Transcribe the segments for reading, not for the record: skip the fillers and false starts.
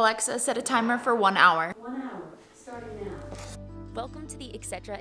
Alexa, set a timer for 1 hour. 1 hour, starting now. Welcome to the etc.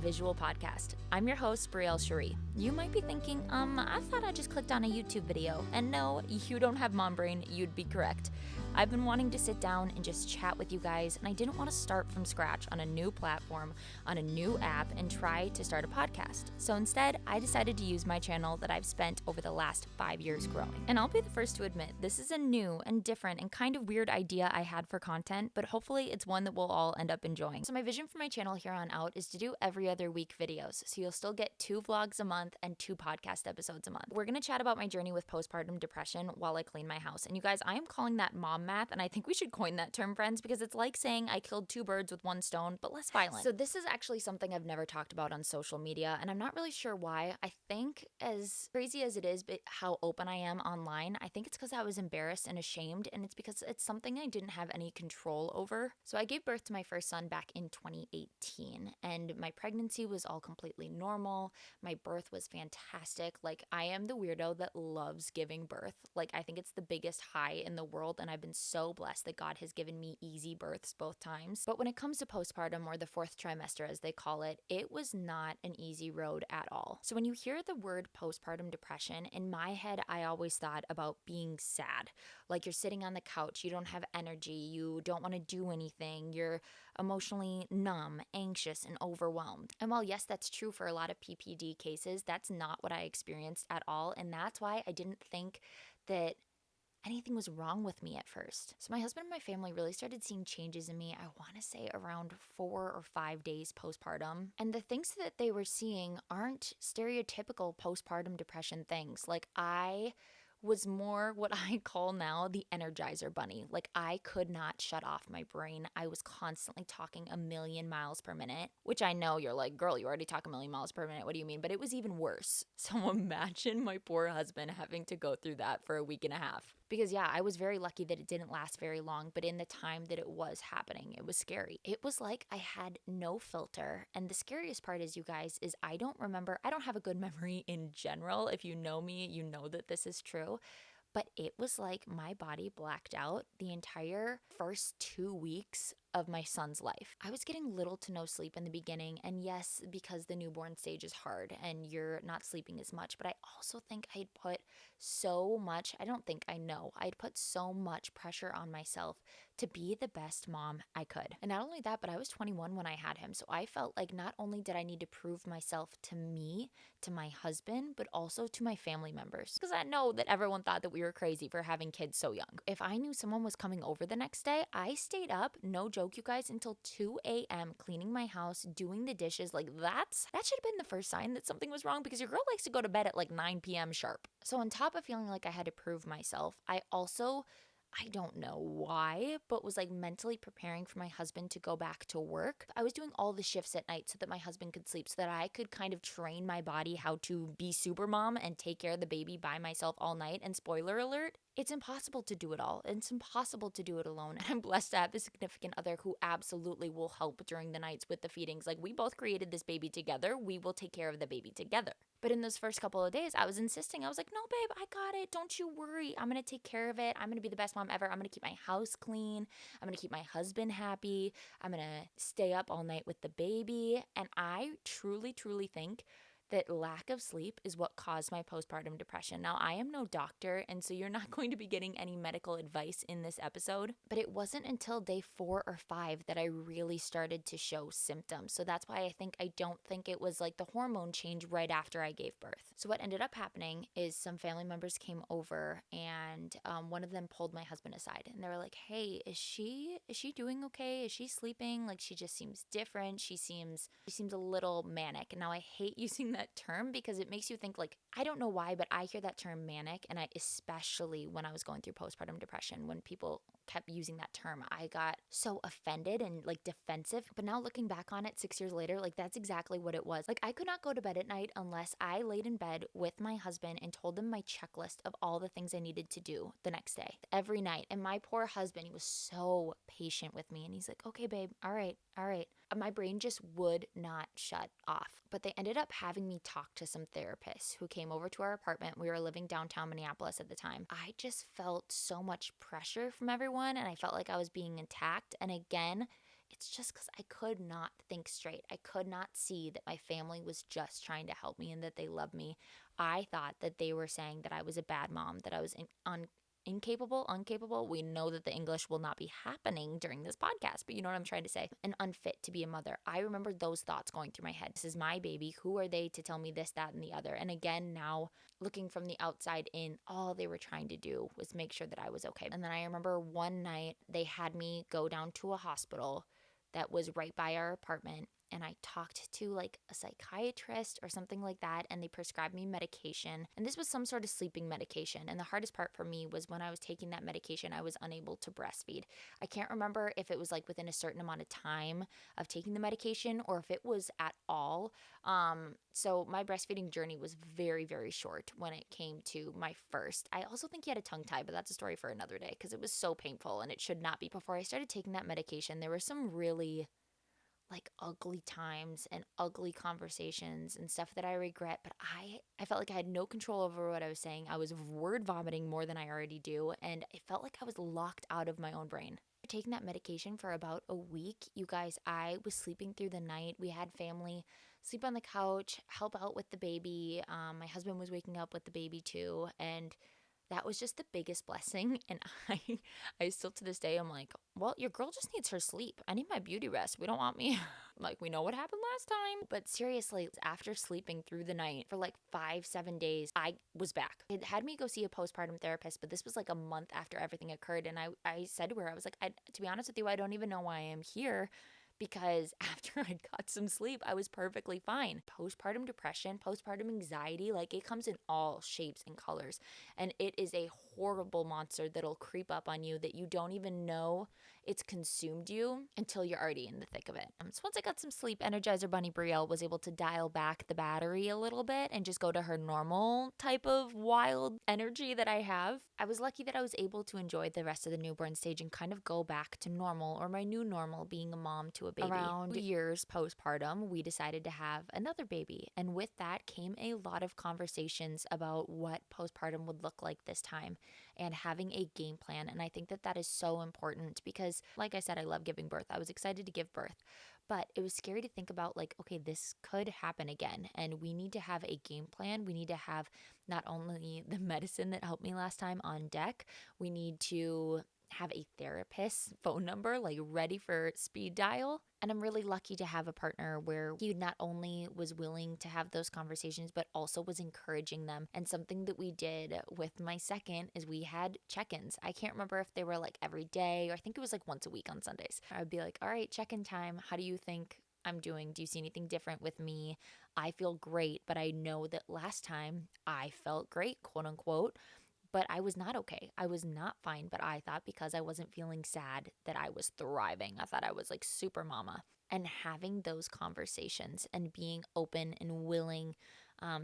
visual podcast. I'm your host, Brielle Cherie. You might be thinking, I thought I just clicked on a YouTube video. And no, you don't have mom brain, you'd be correct. I've been wanting to sit down and just chat with you guys, and I didn't want to start from scratch on a new platform, on a new app, and try to start a podcast. So instead, I decided to use my channel that I've spent over the last 5 years growing. And I'll be the first to admit, this is a new and different and kind of weird idea I had for content, but hopefully it's one that we'll all end up enjoying. So my vision for my channel here on out is to do every other week videos, so you'll still get 2 vlogs a month and 2 podcast episodes a month. We're gonna chat about my journey with postpartum depression while I clean my house. And you guys, I am calling that mom math, and I think we should coin that term, friends, because it's like saying I killed 2 birds with 1 stone, but less violent. So this is actually something I've never talked about on social media, and I'm not really sure why. I think, as crazy as it is, but how open I am online, I think it's because I was embarrassed and ashamed, and it's because it's something I didn't have any control over. So I gave birth to my first son back in 2018, and my pregnancy was all completely normal. My birth was fantastic. Like, I am the weirdo that loves giving birth. Like, I think it's the biggest high in the world, and I've been so blessed that God has given me easy births both times. But when it comes to postpartum, or the 4th trimester as they call it was not an easy road at all. So when you hear the word postpartum depression, in my head, I always thought about being sad. Like, you're sitting on the couch, you don't have energy, you don't want to do anything, you're emotionally numb, anxious, and overwhelmed. And while yes, that's true for a lot of PPD cases, that's not what I experienced at all. And that's why I didn't think that anything was wrong with me at first. So my husband and my family really started seeing changes in me, I want to say around 4 or 5 days postpartum. And the things that they were seeing aren't stereotypical postpartum depression things. Like, I was more what I call now the Energizer Bunny. Like, I could not shut off my brain. I was constantly talking a million miles per minute, which I know you're like, girl, you already talk a million miles per minute. What do you mean? But it was even worse. So imagine my poor husband having to go through that for a week and a half. Because yeah, I was very lucky that it didn't last very long, but in the time that it was happening, it was scary. It was like I had no filter. And the scariest part is, you guys, is I don't have a good memory in general. If you know me, you know that this is true. But it was like my body blacked out the entire first 2 weeks of my son's life. I was getting little to no sleep in the beginning, and yes, because the newborn stage is hard and you're not sleeping as much, but I also think I'd put so much pressure on myself to be the best mom I could. And not only that, but I was 21 when I had him, so I felt like not only did I need to prove myself to me, to my husband, but also to my family members. Because I know that everyone thought that we were crazy for having kids so young. If I knew someone was coming over the next day, I stayed up, no joke, you guys, until 2 a.m. cleaning my house, doing the dishes. Like, that should have been the first sign that something was wrong, because your girl likes to go to bed at like 9 p.m. sharp. So on top of feeling like I had to prove myself, I don't know why, but was like mentally preparing for my husband to go back to work. I was doing all the shifts at night so that my husband could sleep, so that I could kind of train my body how to be super mom and take care of the baby by myself all night. And spoiler alert, it's impossible to do it all. It's impossible to do it alone. And I'm blessed to have a significant other who absolutely will help during the nights with the feedings. Like, we both created this baby together. We will take care of the baby together. But in those first couple of days, I was insisting. I was like, no, babe, I got it. Don't you worry. I'm going to take care of it. I'm going to be the best mom ever. I'm going to keep my house clean. I'm going to keep my husband happy. I'm going to stay up all night with the baby. And I truly, truly think that lack of sleep is what caused my postpartum depression. Now, I am no doctor, and so you're not going to be getting any medical advice in this episode, but it wasn't until day 4 or 5 that I really started to show symptoms. So that's why I don't think it was like the hormone change right after I gave birth. So what ended up happening is some family members came over, and one of them pulled my husband aside, and they were like, hey, is she doing okay? Is she sleeping? Like, she just seems different. She seems a little manic. Now, I hate using that term because it makes you think, like, I don't know why, but I hear that term manic, and especially when I was going through postpartum depression, when people kept using that term, I got so offended and like defensive. But now looking back on it 6 years later, like, that's exactly what it was. Like, I could not go to bed at night unless I laid in bed with my husband and told him my checklist of all the things I needed to do the next day, every night. And my poor husband, he was so patient with me, and he's like, okay, babe, all right. My brain just would not shut off. But they ended up having me talk to some therapists who came over to our apartment. We were living downtown Minneapolis at the time. I just felt so much pressure from everyone, and I felt like I was being attacked. And again, it's just because I could not think straight. I could not see that my family was just trying to help me and that they love me. I thought that they were saying that I was a bad mom, that I was uncapable. We know that the English will not be happening during this podcast, but you know what I'm trying to say. And unfit to be a mother. I remember those thoughts going through my head. This is my baby. Who are they to tell me this, that, and the other? And again, now looking from the outside in, all they were trying to do was make sure that I was okay. And then I remember one night they had me go down to a hospital that was right by our apartment, and I talked to like a psychiatrist or something like that, and they prescribed me medication. And this was some sort of sleeping medication. And the hardest part for me was when I was taking that medication, I was unable to breastfeed. I can't remember if it was like within a certain amount of time of taking the medication or if it was at all. So my breastfeeding journey was very, very short when it came to my first. I also think he had a tongue tie, but that's a story for another day because it was so painful and it should not be. Before I started taking that medication, there were some really like ugly times and ugly conversations and stuff that I regret, but I felt like I had no control over what I was saying. I was word vomiting more than I already do, and it felt like I was locked out of my own brain. Taking that medication for about a week, you guys, I was sleeping through the night. We had family sleep on the couch, help out with the baby. My husband was waking up with the baby too, and that was just the biggest blessing. And I still to this day, I'm like, well, your girl just needs her sleep. I need my beauty rest. We don't want me. Like, we know what happened last time. But seriously, after sleeping through the night for like 5-7 days, I was back. It had me go see a postpartum therapist, but this was like a month after everything occurred. And I said to her, I was like, to be honest with you, I don't even know why I am here. Because after I got some sleep, I was perfectly fine. Postpartum depression, postpartum anxiety, like it comes in all shapes and colors. And it is a horrible monster that'll creep up on you that you don't even know it's consumed you until you're already in the thick of it. So once I got some sleep, Energizer Bunny Brielle was able to dial back the battery a little bit and just go to her normal type of wild energy that I have. I was lucky that I was able to enjoy the rest of the newborn stage and kind of go back to normal, or my new normal, being a mom to a baby. Around years postpartum, we decided to have another baby. And with that came a lot of conversations about what postpartum would look like this time and having a game plan. And I think that that is so important because, like I said, I love giving birth. I was excited to give birth, but it was scary to think about like, okay, this could happen again. And we need to have a game plan. We need to have not only the medicine that helped me last time on deck, we need to have a therapist's phone number like ready for speed dial. And I'm really lucky to have a partner where he not only was willing to have those conversations, but also was encouraging them. And something that we did with my second is we had check-ins. I can't remember if they were like every day, or I think it was like once a week on Sundays. I would be like, all right, check-in time. How do you think I'm doing? Do you see anything different with me? I feel great, but I know that last time I felt great, quote unquote. But I was not okay. I was not fine. But I thought because I wasn't feeling sad that I was thriving. I thought I was like super mama. And having those conversations and being open and willing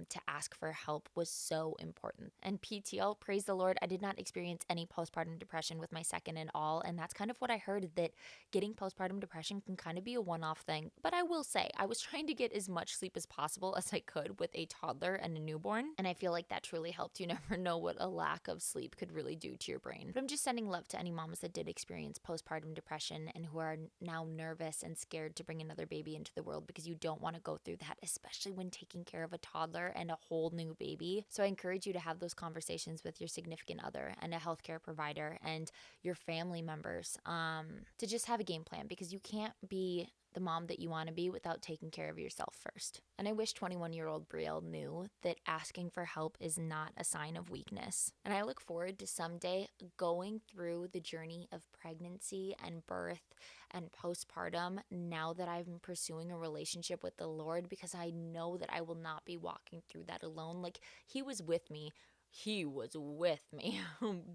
to ask for help was so important. And PTL, praise the Lord, I did not experience any postpartum depression with my second at all. And that's kind of what I heard, that getting postpartum depression can kind of be a one-off thing. But I will say, I was trying to get as much sleep as possible as I could with a toddler and a newborn. And I feel like that truly helped. You never know what a lack of sleep could really do to your brain. But I'm just sending love to any moms that did experience postpartum depression and who are now nervous and scared to bring another baby into the world, because you don't want to go through that, especially when taking care of a toddler and a whole new baby. So I encourage you to have those conversations with your significant other and a healthcare provider and your family members, to just have a game plan, because you can't be the mom that you want to be without taking care of yourself first. And I wish 21-year-old Brielle knew that asking for help is not a sign of weakness. And I look forward to someday going through the journey of pregnancy and birth and postpartum now that I'm pursuing a relationship with the Lord, because I know that I will not be walking through that alone. Like, He was with me. He was with me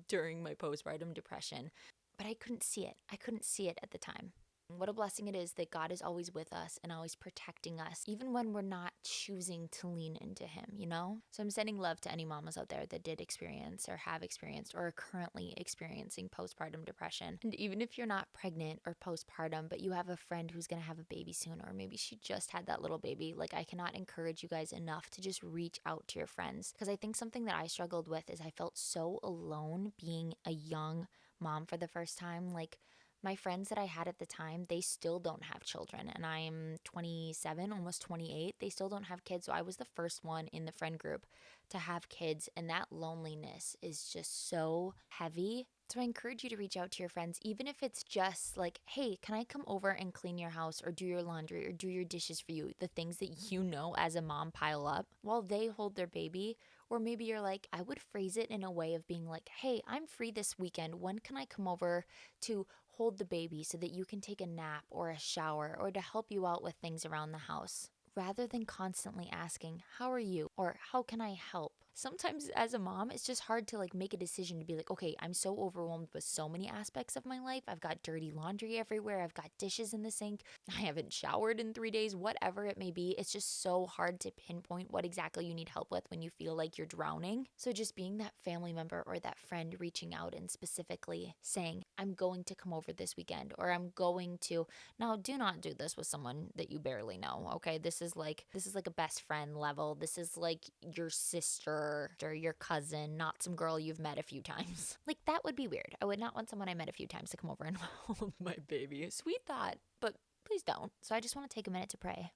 during my postpartum depression, but I couldn't see it. I couldn't see it at the time. What a blessing it is that God is always with us and always protecting us, even when we're not choosing to lean into Him, you know? So I'm sending love to any mamas out there that did experience or have experienced or are currently experiencing postpartum depression. And even if you're not pregnant or postpartum, but you have a friend who's gonna have a baby soon, or maybe she just had that little baby, like I cannot encourage you guys enough to just reach out to your friends. Because I think something that I struggled with is I felt so alone being a young mom for the first time. Like, my friends that I had at the time, they still don't have children, and I'm 27, almost 28. They still don't have kids, so I was the first one in the friend group to have kids, and that loneliness is just so heavy. So I encourage you to reach out to your friends, even if it's just like, hey, can I come over and clean your house or do your laundry or do your dishes for you? The things that you know as a mom pile up while they hold their baby. Or maybe you're like, I would phrase it in a way of being like, hey, I'm free this weekend. When can I come over to hold the baby so that you can take a nap or a shower or to help you out with things around the house? Rather than constantly asking, how are you? Or how can I help? Sometimes as a mom, it's just hard to like make a decision to be like, okay, I'm so overwhelmed with so many aspects of my life. I've got dirty laundry everywhere. I've got dishes in the sink. I haven't showered in 3 days, whatever it may be. It's just so hard to pinpoint what exactly you need help with when you feel like you're drowning. So just being that family member or that friend reaching out and specifically saying, I'm going to come over this weekend, or I'm going to. Now, do not do this with someone that you barely know, okay? This is like a best friend level. This is like your sister or your cousin, not some girl you've met a few times. Like, that would be weird. I would not want someone I met a few times to come over and hold my baby. Sweet thought, but please don't. So I just want to take a minute to pray.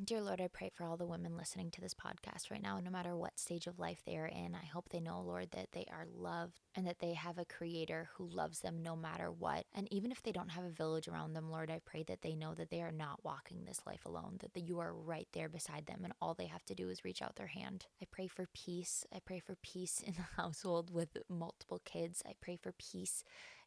Dear Lord, I pray for all the women listening to this podcast right now, no matter what stage of life they are in. I hope they know, Lord, that they are loved and that they have a creator who loves them no matter what. And even if they don't have a village around them, Lord, I pray that they know that they are not walking this life alone, that you are right there beside them and all they have to do is reach out their hand. I pray for peace. I pray for peace in the household with multiple kids. I pray for peace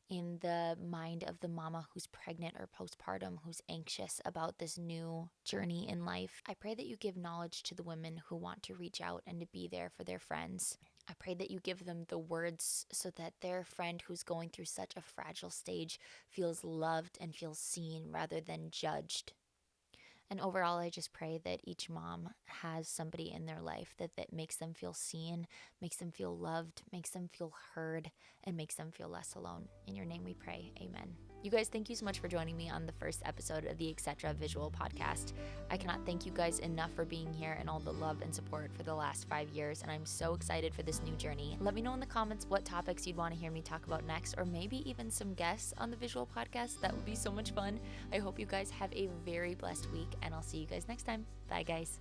in the mind of the mama who's pregnant or postpartum, who's anxious about this new journey in life. I pray that you give knowledge to the women who want to reach out and to be there for their friends. I pray that you give them the words so that their friend who's going through such a fragile stage feels loved and feels seen rather than judged. And overall, I just pray that each mom has somebody in their life that makes them feel seen, makes them feel loved, makes them feel heard, and makes them feel less alone. In your name we pray. Amen. You guys, thank you so much for joining me on the first episode of the Etc. Visual Podcast. I cannot thank you guys enough for being here and all the love and support for the last 5 years, and I'm so excited for this new journey. Let me know in the comments what topics you'd want to hear me talk about next, or maybe even some guests on the Visual Podcast. That would be so much fun. I hope you guys have a very blessed week, and I'll see you guys next time. Bye, guys.